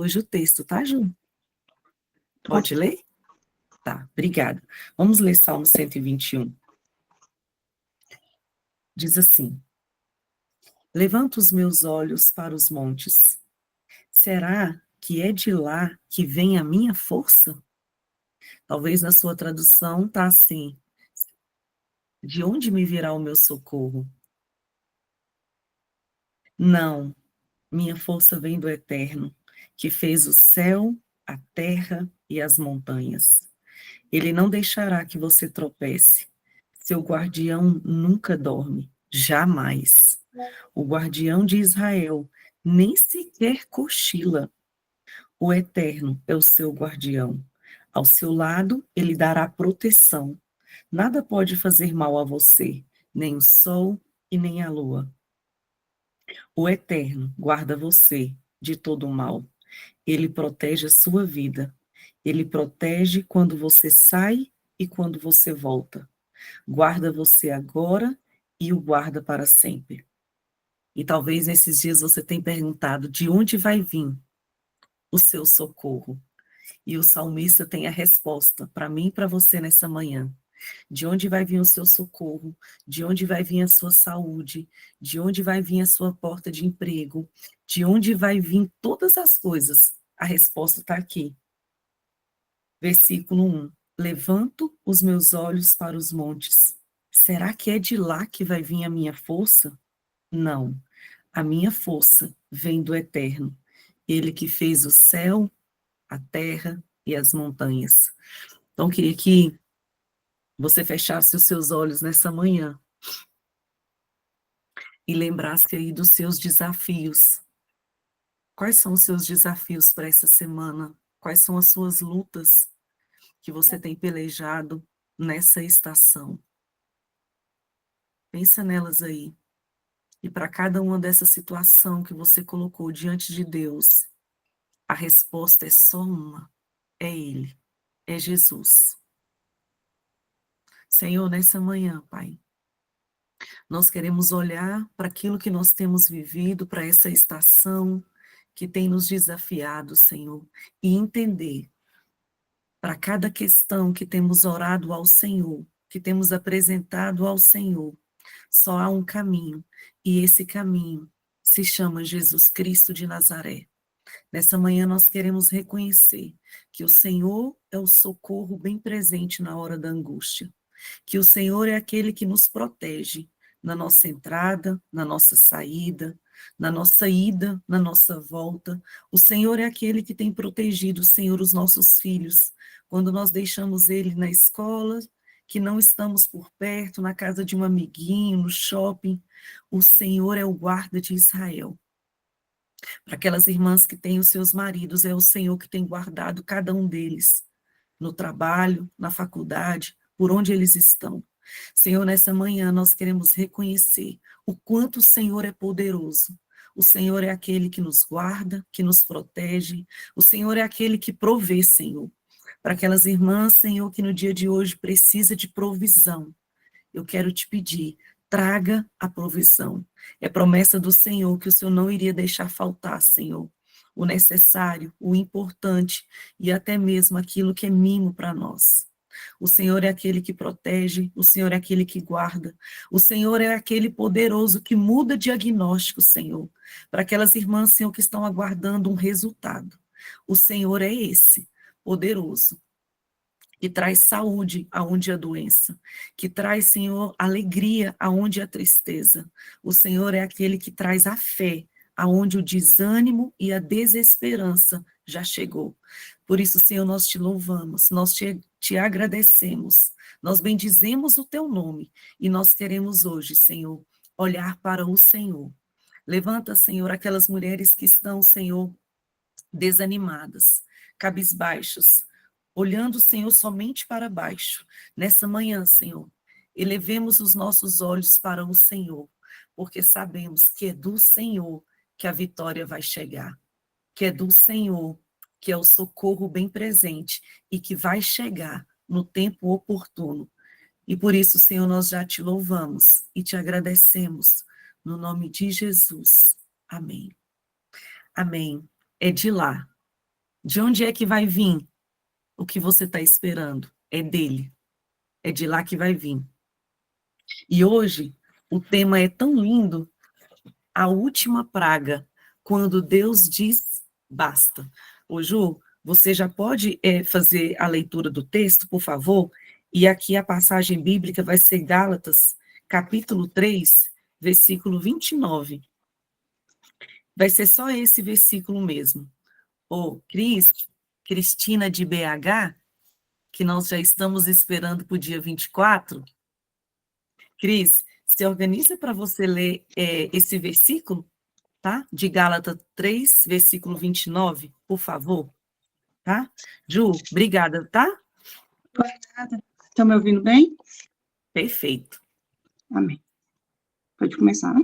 hoje o texto, tá, Ju? Pode Pode. ler? Tá, obrigada. Vamos ler Salmo 121. Diz assim: Levanto os meus olhos para os montes. Será que é de lá que vem a minha força? Talvez na sua tradução tá assim: de onde me virá o meu socorro? Não, minha força vem do Eterno, que fez o céu, a terra e as montanhas. Ele não deixará que você tropece. Seu guardião nunca dorme, jamais. O guardião de Israel nem sequer cochila. O Eterno é o seu guardião. Ao seu lado, ele dará proteção. Nada pode fazer mal a você, nem o sol e nem a lua. O Eterno guarda você de todo o mal. Ele protege a sua vida. Ele protege quando você sai e quando você volta. Guarda você agora e o guarda para sempre. E talvez nesses dias você tenha perguntado de onde vai vir o seu socorro. E o salmista tem a resposta para mim e para você nessa manhã. De onde vai vir o seu socorro? De onde vai vir a sua saúde? De onde vai vir a sua porta de emprego? De onde vai vir todas as coisas? A resposta está aqui. Versículo 1. Levanto os meus olhos para os montes. Será que é de lá que vai vir a minha força? Não. A minha força vem do Eterno. Ele que fez o céu, a terra e as montanhas. Então, eu queria que você fechasse os seus olhos nessa manhã e lembrasse aí dos seus desafios. Quais são os seus desafios para essa semana? Quais são as suas lutas que você tem pelejado nessa estação? Pensa nelas aí. E para cada uma dessa situação que você colocou diante de Deus, a resposta é só uma: é Ele, é Jesus. Senhor, nessa manhã, Pai, nós queremos olhar para aquilo que nós temos vivido, para essa estação que tem nos desafiado, Senhor, e entender para cada questão que temos orado ao Senhor, que temos apresentado ao Senhor, só há um caminho, e esse caminho se chama Jesus Cristo de Nazaré. Nessa manhã nós queremos reconhecer que o Senhor é o socorro bem presente na hora da angústia, que o Senhor é aquele que nos protege na nossa entrada, na nossa saída, na nossa ida, na nossa volta. O Senhor é aquele que tem protegido, Senhor, os nossos filhos, quando nós deixamos ele na escola, que não estamos por perto, na casa de um amiguinho, no shopping. O Senhor é o guarda de Israel. Para aquelas irmãs que têm os seus maridos, é o Senhor que tem guardado cada um deles, no trabalho, na faculdade, por onde eles estão. Senhor, nessa manhã nós queremos reconhecer o quanto o Senhor é poderoso. O Senhor é aquele que nos guarda, que nos protege. O Senhor é aquele que provê, Senhor. Para aquelas irmãs, Senhor, que no dia de hoje precisa de provisão, eu quero te pedir, traga a provisão. É promessa do Senhor que o Senhor não iria deixar faltar, Senhor, o necessário, o importante e até mesmo aquilo que é mimo para nós. O Senhor é aquele que protege, o Senhor é aquele que guarda, o Senhor é aquele poderoso que muda diagnóstico, Senhor, para aquelas irmãs, Senhor, que estão aguardando um resultado. O Senhor é esse, poderoso, que traz saúde aonde há doença, que traz, Senhor, alegria aonde há tristeza. O Senhor é aquele que traz a fé aonde o desânimo e a desesperança já chegou. Por isso, Senhor, nós te louvamos, nós te agradecemos, nós bendizemos o teu nome e nós queremos hoje, Senhor, olhar para o Senhor. Levanta, Senhor, aquelas mulheres que estão, Senhor, desanimadas, cabisbaixas, olhando, Senhor, somente para baixo. Nessa manhã, Senhor, elevemos os nossos olhos para o Senhor, porque sabemos que é do Senhor que a vitória vai chegar, que é do Senhor que é o socorro bem presente e que vai chegar no tempo oportuno. E por isso, Senhor, nós já te louvamos e te agradecemos, no nome de Jesus. Amém. Amém. É de lá De onde é que vai vir o que você está esperando? É dele. É de lá que vai vir. E hoje, o tema é tão lindo, a última praga, quando Deus diz basta. Ô Ju, você já pode fazer a leitura do texto, por favor? E aqui a passagem bíblica vai ser Gálatas, capítulo 3, versículo 29. Vai ser só esse versículo mesmo. Ô, Cristina de BH, que nós já estamos esperando para o dia 24. Cris, se organiza para você ler esse versículo, tá? De Gálatas 3, versículo 29, por favor. Tá? Ju, obrigada, tá? Obrigada. Estão me ouvindo bem? Perfeito. Amém. Pode começar.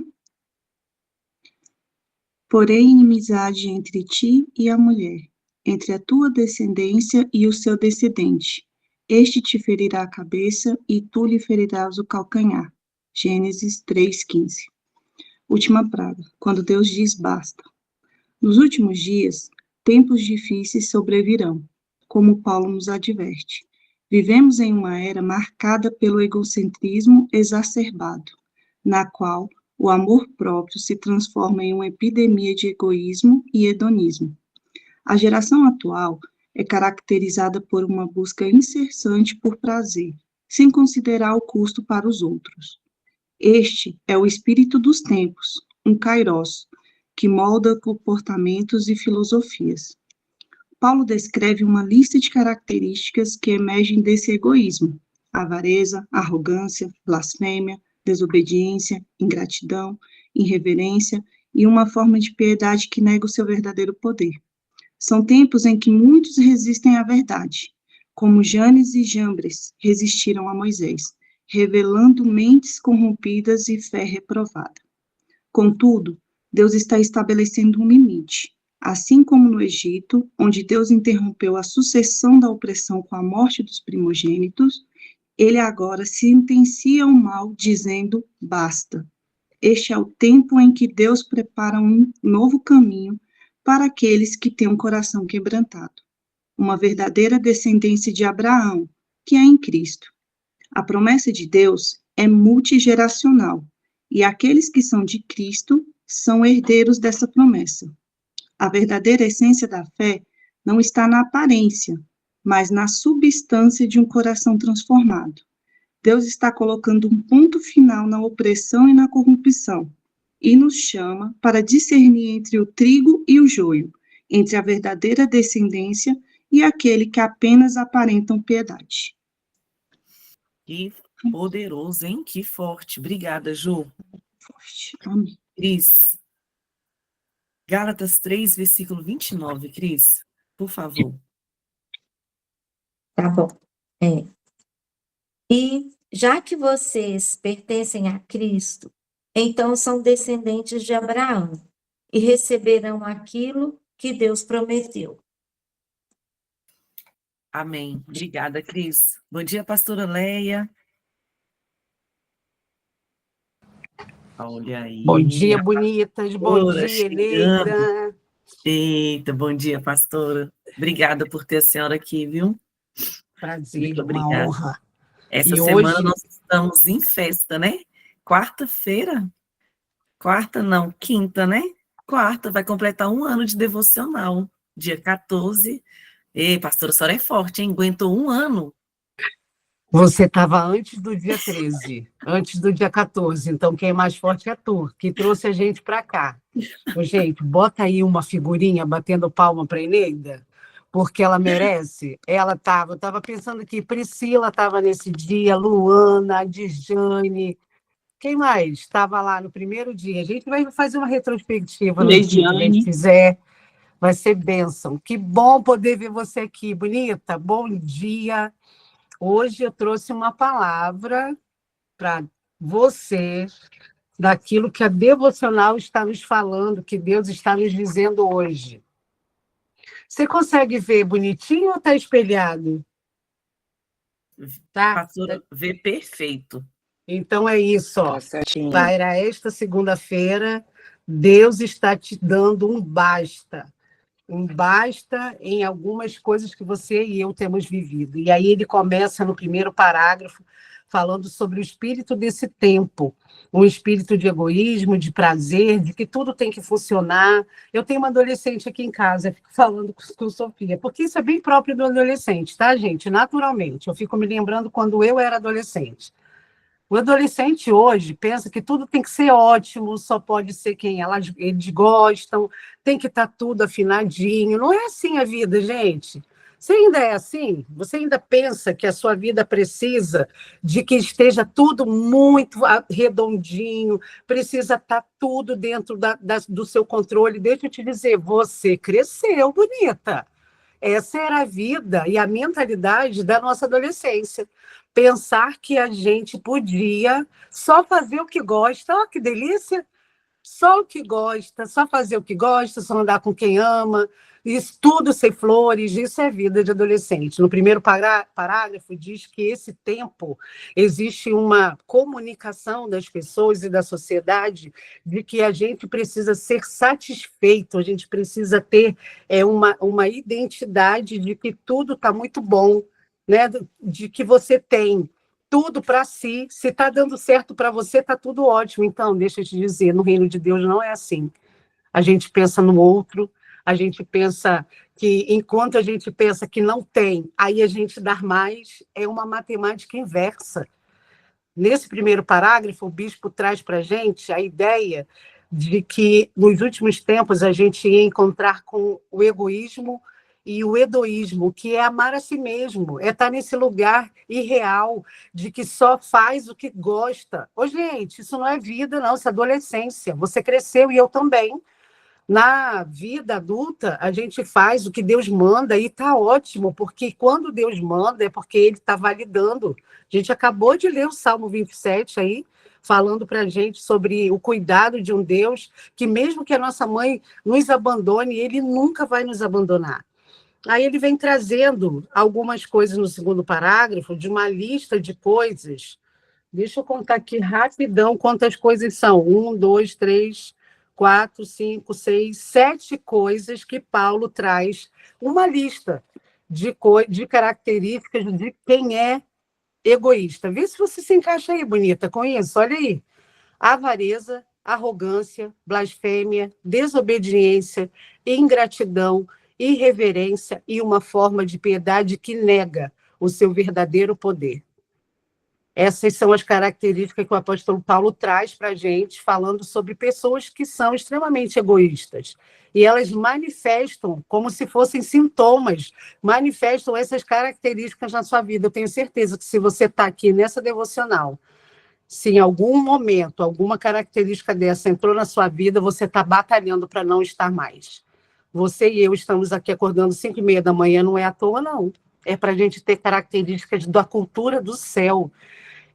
Porém, inimizade entre ti e a mulher, entre a tua descendência e o seu descendente. Este te ferirá a cabeça e tu lhe ferirás o calcanhar. Gênesis 3:15. Última praga, quando Deus diz basta. Nos últimos dias, tempos difíceis sobrevirão, como Paulo nos adverte. Vivemos em uma era marcada pelo egocentrismo exacerbado, na qual o amor próprio se transforma em uma epidemia de egoísmo e hedonismo. A geração atual é caracterizada por uma busca incessante por prazer, sem considerar o custo para os outros. Este é o espírito dos tempos, um kairos, que molda comportamentos e filosofias. Paulo descreve uma lista de características que emergem desse egoísmo: avareza, arrogância, blasfêmia, desobediência, ingratidão, irreverência e uma forma de piedade que nega o seu verdadeiro poder. São tempos em que muitos resistem à verdade, como Janes e Jambres resistiram a Moisés, revelando mentes corrompidas e fé reprovada. Contudo, Deus está estabelecendo um limite. Assim como no Egito, onde Deus interrompeu a sucessão da opressão com a morte dos primogênitos, ele agora sentencia o mal, dizendo: basta. Este é o tempo em que Deus prepara um novo caminho para aqueles que têm um coração quebrantado. Uma verdadeira descendência de Abraão, que é em Cristo. A promessa de Deus é multigeracional, e aqueles que são de Cristo são herdeiros dessa promessa. A verdadeira essência da fé não está na aparência, mas na substância de um coração transformado. Deus está colocando um ponto final na opressão e na corrupção, e nos chama para discernir entre o trigo e o joio, entre a verdadeira descendência e aquele que apenas aparentam piedade. Que poderoso, hein? Que forte. Obrigada, Ju. Forte. Amém. Cris. Gálatas 3, versículo 29, Cris, por favor. Tá bom. E já que vocês pertencem a Cristo, então são descendentes de Abraão e receberão aquilo que Deus prometeu. Amém. Obrigada, Cris. Bom dia, pastora Leia. Olha aí. Bom dia, bonitas. Bom dia, chegando. Eneida. Eita, bom dia, pastora. Obrigada por ter a senhora aqui, viu? Prazer, Muito uma obrigada. honra. Essa E semana hoje... nós estamos em festa, né? Quarta-feira? Quarta não, quinta, né? Quarta, vai completar 1 ano de devocional, dia 14. Ei, pastora, a senhora é forte, hein? Aguentou 1 ano. Você estava antes do dia 13, antes do dia 14, então quem é mais forte é tu, que trouxe a gente para cá. Ô, gente, bota aí uma figurinha batendo palma para a Eneida, porque ela merece. Ela estava, eu estava pensando que Priscila estava nesse dia, Luana, Dijane, quem mais estava lá no primeiro dia? A gente vai fazer uma retrospectiva no dia que a gente fizer, vai ser bênção. Que bom poder ver você aqui, bonita, bom dia. Hoje eu trouxe uma palavra para você, daquilo que a devocional está nos falando, que Deus está nos dizendo hoje. Você consegue ver bonitinho ou está espelhado? Tá? Pastora, vê perfeito. Então é isso, ó. Para esta segunda-feira, Deus está te dando um basta. um basta em algumas coisas que você e eu temos vivido. E aí ele começa no primeiro parágrafo falando sobre o espírito desse tempo, um espírito de egoísmo, de prazer, de que tudo tem que funcionar. Eu tenho uma adolescente aqui em casa, eu fico falando com Sofia, porque isso é bem próprio do adolescente, tá, gente? Naturalmente. Eu fico me lembrando quando eu era adolescente. O adolescente hoje pensa que tudo tem que ser ótimo, só pode ser quem eles gostam, tem que estar tudo afinadinho. Não é assim a vida, gente. Você ainda é assim? Você ainda pensa que a sua vida precisa de que esteja tudo muito redondinho, precisa estar tudo dentro do seu controle? Deixa eu te dizer, você cresceu, bonita. Essa era a vida e a mentalidade da nossa adolescência. Pensar que a gente podia só fazer o que gosta, olha que delícia! Só o que gosta, só fazer o que gosta, só andar com quem ama, isso tudo sem flores, isso é vida de adolescente. No primeiro parágrafo diz que esse tempo existe uma comunicação das pessoas e da sociedade de que a gente precisa ser satisfeito, a gente precisa ter uma identidade de que tudo está muito bom, né? De que você tem tudo para si, se está dando certo para você, está tudo ótimo. Então, deixa eu te dizer, no reino de Deus não é assim. A gente pensa no outro, a gente pensa que, enquanto a gente pensa que não tem, aí a gente dá mais, é uma matemática inversa. Nesse primeiro parágrafo, o bispo traz para a gente a ideia de que, nos últimos tempos, a gente ia encontrar com o egoísmo e o hedoísmo, que é amar a si mesmo, é estar nesse lugar irreal de que só faz o que gosta. Ô, gente, isso não é vida, não, isso é adolescência. Você cresceu e eu também. Na vida adulta, a gente faz o que Deus manda e está ótimo, porque quando Deus manda é porque Ele está validando. A gente acabou de ler o Salmo 27 aí, falando para a gente sobre o cuidado de um Deus que, mesmo que a nossa mãe nos abandone, Ele nunca vai nos abandonar. Aí ele vem trazendo algumas coisas no segundo parágrafo, de uma lista de coisas. Deixa eu contar aqui rapidão quantas coisas são. 1, 2, 3, 4, 5, 6, 7 coisas que Paulo traz. Uma lista de características de quem é egoísta. Vê se você se encaixa aí, bonita, com isso. Olha aí. Avareza, arrogância, blasfêmia, desobediência, ingratidão, irreverência e uma forma de piedade que nega o seu verdadeiro poder. Essas são as características que o apóstolo Paulo traz para a gente, falando sobre pessoas que são extremamente egoístas. E elas manifestam, como se fossem sintomas, manifestam essas características na sua vida. Eu tenho certeza que se você está aqui nessa devocional, se em algum momento alguma característica dessa entrou na sua vida, você está batalhando para não estar mais. Você e eu estamos aqui acordando 5h30 da manhã, não é à toa, não. É para a gente ter características da cultura do céu.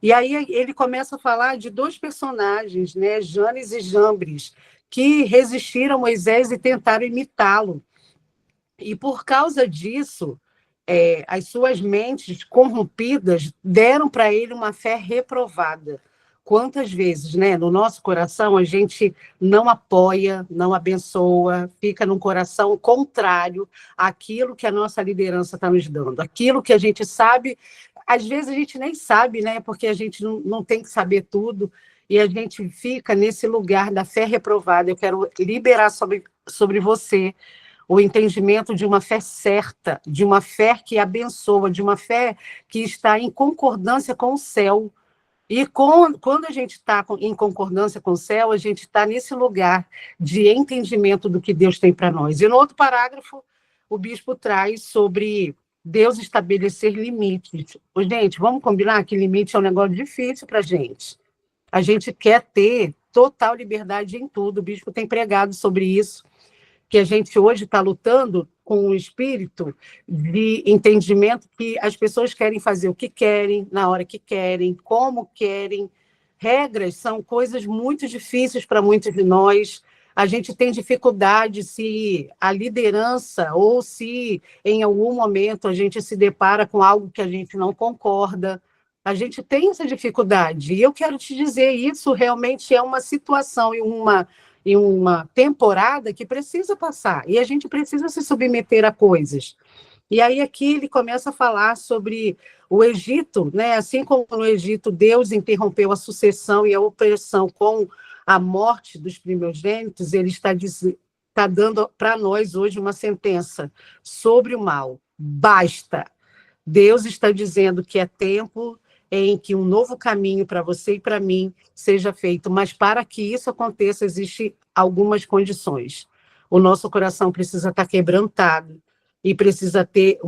E aí ele começa a falar de 2 personagens, né, Janes e Jambres, que resistiram a Moisés e tentaram imitá-lo. E por causa disso, as suas mentes corrompidas deram para ele uma fé reprovada. Quantas vezes, né, no nosso coração, a gente não apoia, não abençoa, fica num coração contrário àquilo que a nossa liderança está nos dando, aquilo que a gente sabe, às vezes a gente nem sabe, né, porque a gente não tem que saber tudo, e a gente fica nesse lugar da fé reprovada. Eu quero liberar sobre você o entendimento de uma fé certa, de uma fé que abençoa, de uma fé que está em concordância com o céu. E quando a gente está em concordância com o céu, a gente está nesse lugar de entendimento do que Deus tem para nós. E no outro parágrafo, o bispo traz sobre Deus estabelecer limites. Gente, vamos combinar que limite é um negócio difícil para a gente. A gente quer ter total liberdade em tudo. O bispo tem pregado sobre isso, que a gente hoje está lutando com um espírito de entendimento que as pessoas querem fazer o que querem, na hora que querem, como querem. Regras são coisas muito difíceis para muitos de nós. A gente tem dificuldade se a liderança ou se em algum momento a gente se depara com algo que a gente não concorda. A gente tem essa dificuldade. E eu quero te dizer, isso realmente é uma situação e em uma temporada que precisa passar, e a gente precisa se submeter a coisas. E aí aqui ele começa a falar sobre o Egito, né? Assim como no Egito Deus interrompeu a sucessão e a opressão com a morte dos primogênitos, ele está dando para nós hoje uma sentença sobre o mal. Basta. Deus está dizendo que é tempo em que um novo caminho para você e para mim seja feito, mas para que isso aconteça, existem algumas condições. O nosso coração precisa estar quebrantado e precisa ter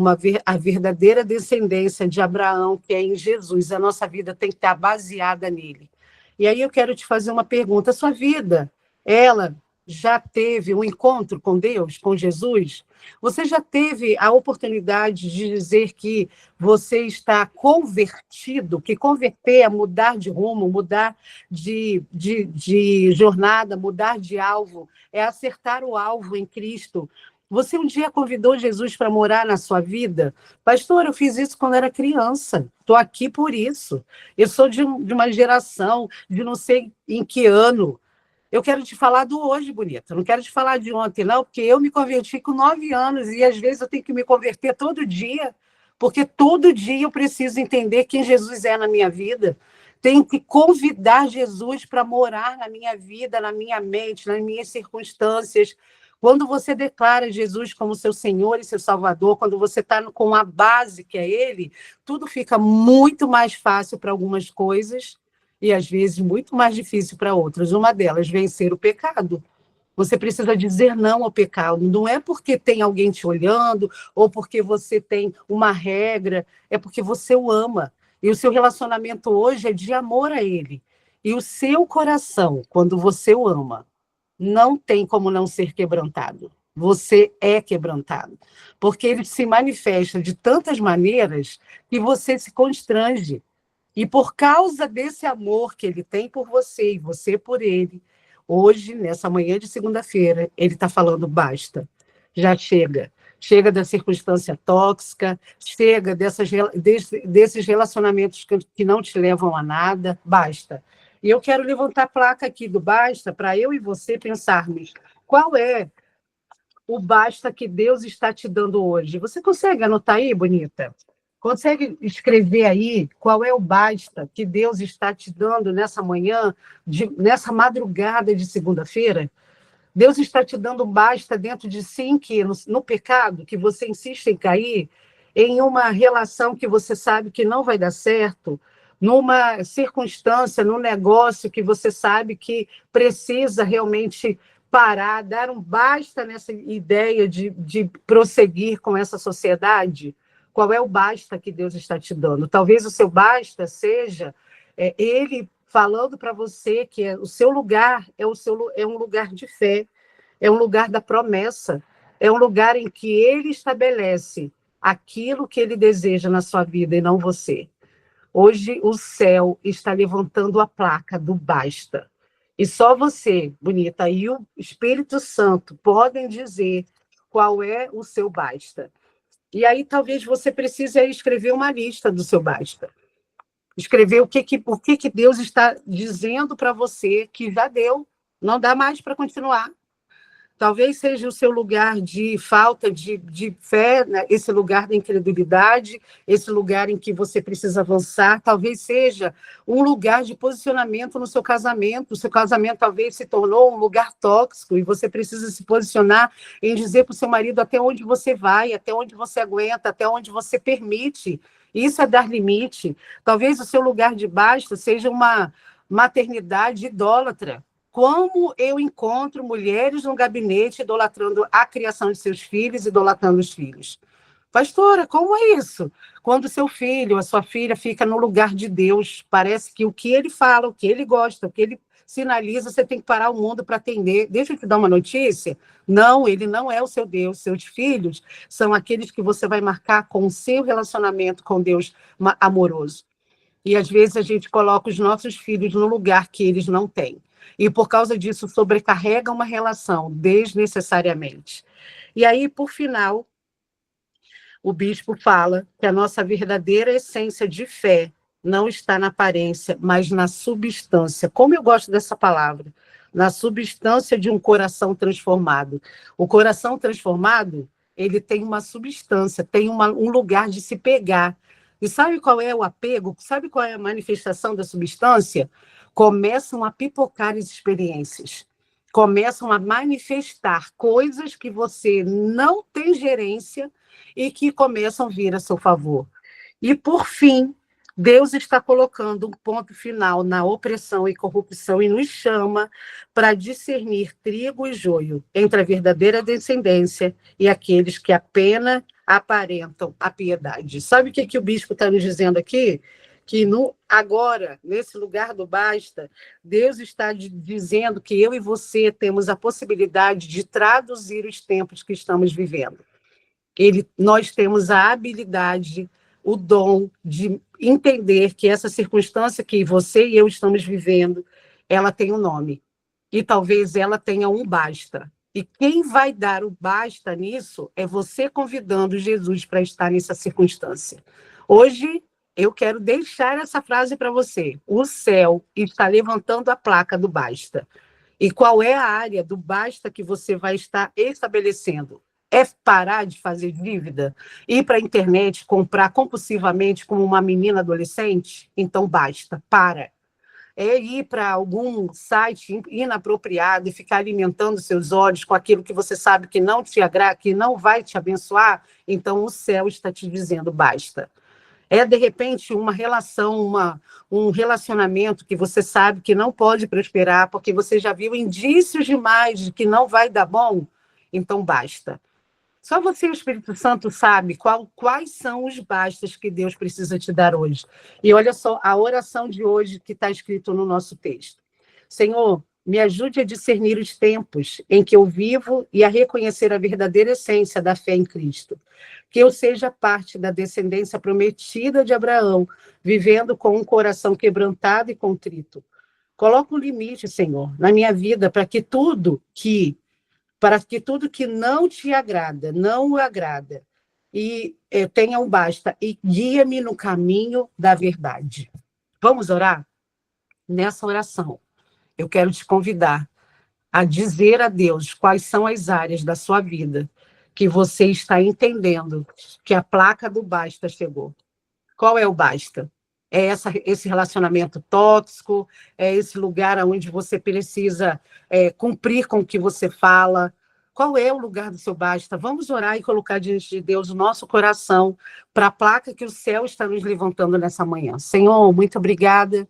a verdadeira descendência de Abraão, que é em Jesus. A nossa vida tem que estar baseada nele. E aí eu quero te fazer uma pergunta. A sua vida, ela já teve um encontro com Deus, com Jesus? Você já teve a oportunidade de dizer que você está convertido, que converter é mudar de rumo, mudar de jornada, mudar de alvo, é acertar o alvo em Cristo. Você um dia convidou Jesus para morar na sua vida? Pastor, eu fiz isso quando era criança, estou aqui por isso. Eu sou de uma geração de não sei em que ano. Eu quero te falar do hoje, bonita. Eu não quero te falar de ontem, não, porque eu me converti com 9 anos e às vezes eu tenho que me converter todo dia, porque todo dia eu preciso entender quem Jesus é na minha vida. Tenho que convidar Jesus para morar na minha vida, na minha mente, nas minhas circunstâncias. Quando você declara Jesus como seu Senhor e seu Salvador, quando você está com a base que é Ele, tudo fica muito mais fácil para algumas coisas e, às vezes, muito mais difícil para outras. Uma delas, vencer o pecado. Você precisa dizer não ao pecado. Não é porque tem alguém te olhando ou porque você tem uma regra, é porque você o ama. E o seu relacionamento hoje é de amor a Ele. E o seu coração, quando você o ama, não tem como não ser quebrantado. Você é quebrantado. Porque ele se manifesta de tantas maneiras que você se constrange. E por causa desse amor que ele tem por você e você por ele, hoje, nessa manhã de segunda-feira, ele está falando basta. Já chega. Chega da circunstância tóxica, chega desses relacionamentos que não te levam a nada, basta. E eu quero levantar a placa aqui do basta para eu e você pensarmos qual é o basta que Deus está te dando hoje. Você consegue anotar aí, bonita? Consegue escrever aí qual é o basta que Deus está te dando nessa manhã, nessa madrugada de segunda-feira? Deus está te dando um basta dentro de si, que no pecado, que você insiste em cair, em uma relação que você sabe que não vai dar certo, numa circunstância, num negócio que você sabe que precisa realmente parar, dar um basta nessa ideia de prosseguir com essa sociedade. Qual é o basta que Deus está te dando? Talvez o seu basta seja Ele falando para você que o seu lugar é um lugar de fé, é um lugar da promessa, é um lugar em que Ele estabelece aquilo que Ele deseja na sua vida e não você. Hoje o céu está levantando a placa do basta. E só você, bonita, e o Espírito Santo podem dizer qual é o seu basta. E aí talvez você precise escrever uma lista do seu basta. Escrever o que Deus está dizendo para você que já deu, não dá mais para continuar. Talvez seja o seu lugar de falta de fé, né? Esse lugar da incredulidade, esse lugar em que você precisa avançar. Talvez seja um lugar de posicionamento no seu casamento. O seu casamento talvez se tornou um lugar tóxico e você precisa se posicionar em dizer para o seu marido até onde você vai, até onde você aguenta, até onde você permite. Isso é dar limite. Talvez o seu lugar de basta seja uma maternidade idólatra. Como eu encontro mulheres no gabinete idolatrando a criação de seus filhos, idolatrando os filhos? Pastora, como é isso? Quando seu filho, a sua filha fica no lugar de Deus, parece que o que ele fala, o que ele gosta, o que ele sinaliza, você tem que parar o mundo para atender. Deixa eu te dar uma notícia. Não, ele não é o seu Deus. Seus filhos são aqueles que você vai marcar com o seu relacionamento com Deus amoroso. E, às vezes, a gente coloca os nossos filhos no lugar que eles não têm. E, por causa disso, sobrecarrega uma relação desnecessariamente. E aí, por final, o bispo fala que a nossa verdadeira essência de fé não está na aparência, mas na substância. Como eu gosto dessa palavra. na substância de um coração transformado. O coração transformado, ele tem uma substância, tem um lugar de se pegar. E sabe qual é o apego? Sabe qual é a manifestação da substância? Começam a pipocar as experiências. Começam a manifestar coisas que você não tem gerência e que começam a vir a seu favor. E, por fim, Deus está colocando um ponto final na opressão e corrupção e nos chama para discernir trigo e joio entre a verdadeira descendência e aqueles que apenas aparentam a piedade. Sabe o que o bispo está nos dizendo aqui? Que agora, nesse lugar do basta, Deus está dizendo que eu e você temos a possibilidade de traduzir os tempos que estamos vivendo. Nós temos a habilidade, o dom de entender que essa circunstância que você e eu estamos vivendo, ela tem um nome. E talvez ela tenha um basta. E quem vai dar o basta nisso é você convidando Jesus para estar nessa circunstância. Hoje, eu quero deixar essa frase para você. O céu está levantando a placa do basta. E qual é a área do basta que você vai estar estabelecendo? É parar de fazer dívida? Ir para a internet, comprar compulsivamente como uma menina adolescente? Então basta, para. É ir para algum site inapropriado e ficar alimentando seus olhos com aquilo que você sabe que não te agrada, que não vai te abençoar? Então o céu está te dizendo basta. É, de repente, uma relação, um relacionamento que você sabe que não pode prosperar, porque você já viu indícios demais de que não vai dar bom? Então, basta. Só você e o Espírito Santo sabe quais são os bastas que Deus precisa te dar hoje. E olha só a oração de hoje que está escrito no nosso texto. Senhor, me ajude a discernir os tempos em que eu vivo e a reconhecer a verdadeira essência da fé em Cristo. Que eu seja parte da descendência prometida de Abraão, vivendo com um coração quebrantado e contrito. Coloca um limite, Senhor, na minha vida para que tudo que não te agrada, não o agrada, e tenha um basta, e guia-me no caminho da verdade. Vamos orar? Nessa oração, eu quero te convidar a dizer a Deus quais são as áreas da sua vida que você está entendendo que a placa do basta chegou. Qual é o basta? É esse relacionamento tóxico, é esse lugar onde você precisa cumprir com o que você fala. Qual é o lugar do seu basta? Vamos orar e colocar diante de Deus o nosso coração para a placa que o céu está nos levantando nessa manhã. Senhor, muito obrigada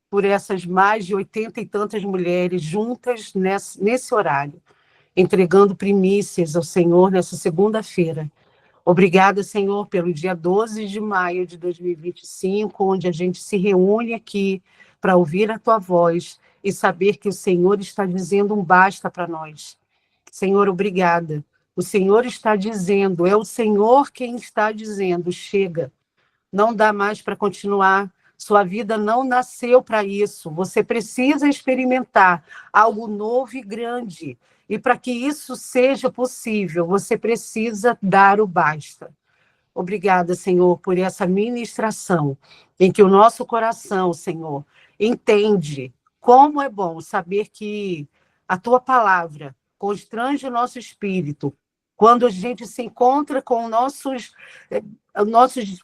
por essas mais de 80 e tantas mulheres juntas nesse horário, entregando primícias ao Senhor nessa segunda-feira. Obrigada, Senhor, pelo dia 12 de maio de 2025, onde a gente se reúne aqui para ouvir a Tua voz e saber que o Senhor está dizendo um basta para nós. Senhor, obrigada. O Senhor está dizendo, é o Senhor quem está dizendo, chega, não dá mais para continuar. Sua vida não nasceu para isso. Você precisa experimentar algo novo e grande. E para que isso seja possível, você precisa dar o basta. Obrigada, Senhor, por essa ministração, em que o nosso coração, Senhor, entende como é bom saber que a Tua palavra constrange o nosso espírito, quando a gente se encontra com as nossas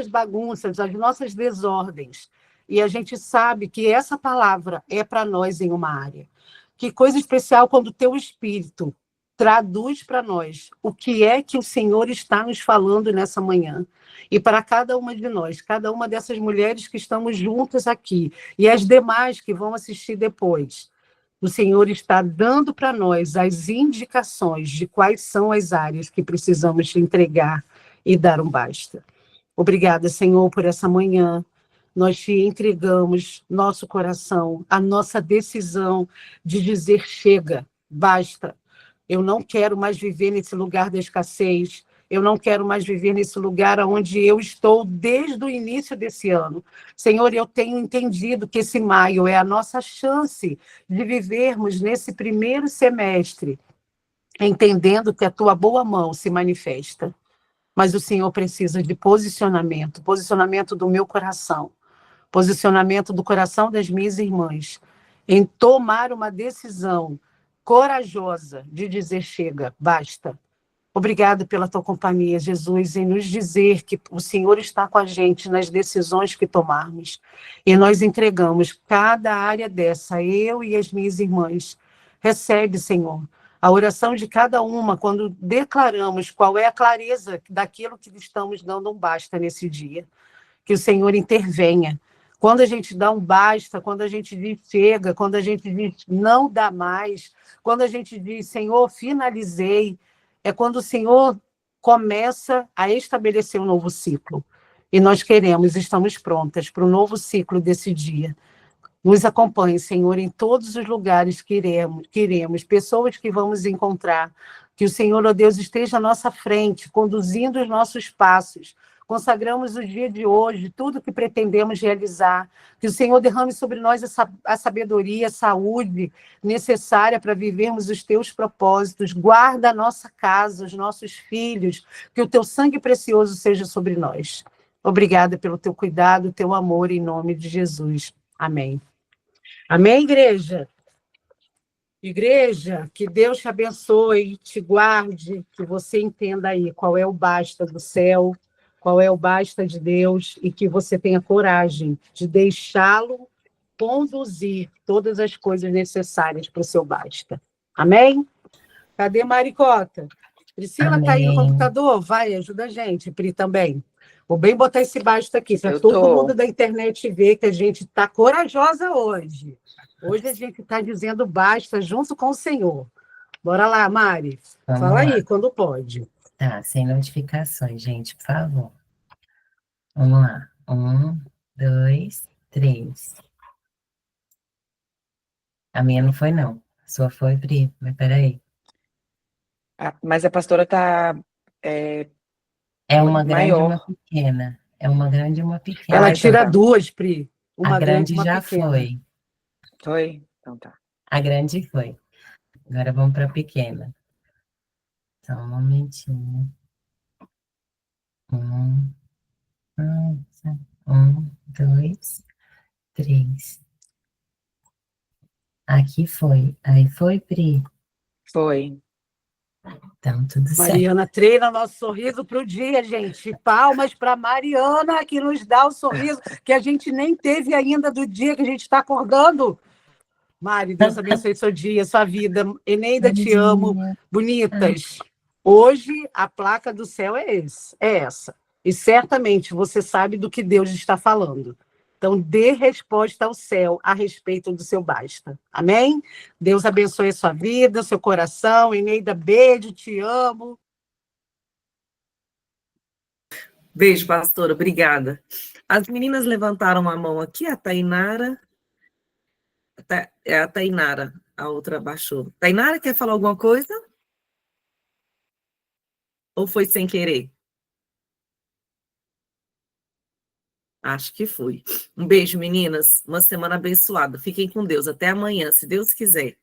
bagunças, as nossas desordens, e a gente sabe que essa palavra é para nós em uma área. Que coisa especial quando o Teu Espírito traduz para nós o que é que o Senhor está nos falando nessa manhã. E para cada uma de nós, cada uma dessas mulheres que estamos juntas aqui, e as demais que vão assistir depois, o Senhor está dando para nós as indicações de quais são as áreas que precisamos te entregar e dar um basta. Obrigada, Senhor, por essa manhã. Nós te entregamos nosso coração, a nossa decisão de dizer chega, basta. Eu não quero mais viver nesse lugar da escassez. Eu não quero mais viver nesse lugar onde eu estou desde o início desse ano. Senhor, eu tenho entendido que esse maio é a nossa chance de vivermos nesse primeiro semestre, entendendo que a Tua boa mão se manifesta. Mas o Senhor precisa de posicionamento do meu coração, posicionamento do coração das minhas irmãs. em tomar uma decisão corajosa de dizer chega, basta. Obrigado pela tua companhia, Jesus, em nos dizer que o Senhor está com a gente nas decisões que tomarmos. E nós entregamos cada área dessa, eu e as minhas irmãs. Recebe, Senhor, a oração de cada uma quando declaramos qual é a clareza daquilo que estamos dando um basta nesse dia. Que o Senhor intervenha. Quando a gente dá um basta, quando a gente diz chega, quando a gente diz não dá mais, quando a gente diz, Senhor, finalizei, é quando o Senhor começa a estabelecer um novo ciclo. E nós estamos prontas para o novo ciclo desse dia. Nos acompanhe, Senhor, em todos os lugares que iremos, pessoas que vamos encontrar. Que o Senhor, ó Deus, esteja à nossa frente, conduzindo os nossos passos. Consagramos o dia de hoje, tudo que pretendemos realizar. Que o Senhor derrame sobre nós a sabedoria, a saúde necessária para vivermos os teus propósitos. Guarda a nossa casa, os nossos filhos. Que o teu sangue precioso seja sobre nós. Obrigada pelo teu cuidado, teu amor, em nome de Jesus. Amém. Amém, igreja? Igreja, que Deus te abençoe, te guarde, que você entenda aí qual é o basta do céu, qual é o basta de Deus, e que você tenha coragem de deixá-lo conduzir todas as coisas necessárias para o seu basta. Amém? Cadê Maricota? Priscila está aí no computador? Vai, ajuda a gente, Pri, também. Vou bem botar esse basta aqui, para todo mundo da internet ver que a gente está corajosa hoje. Hoje a gente está dizendo basta junto com o Senhor. Bora lá, Mari. Fala aí, quando pode. Tá, sem notificações, gente, por favor. Vamos lá. 1, 2, 3. A minha não foi, não. A sua foi, Pri, mas peraí. Mas a pastora está É uma grande e maior. uma pequena. É uma grande e uma pequena. Ela tira duas, Pri. Uma A grande e uma já pequena. foi. Foi? Então tá. A grande foi. Agora vamos para a pequena. Só um momentinho. 1, 2, 3. Aqui foi. Aí foi, Pri. Foi. Então, tudo certo. Mariana treina nosso sorriso para o dia, gente. Palmas para Mariana, que nos dá o sorriso que a gente nem teve ainda do dia que a gente está acordando. Mari, Deus abençoe seu dia, sua vida. Eneida, te amo. Bonitas. Hoje, a placa do céu é essa. E certamente você sabe do que Deus está falando. Então, dê resposta ao céu a respeito do seu basta. Amém? Deus abençoe a sua vida, seu coração. Eneida, beijo, te amo. Beijo, pastora, obrigada. As meninas levantaram a mão aqui, a Tainara. É a Tainara, a outra abaixou. Tainara, quer falar alguma coisa? Ou foi sem querer? Acho que foi. Um beijo, meninas. Uma semana abençoada. Fiquem com Deus. Até amanhã, se Deus quiser.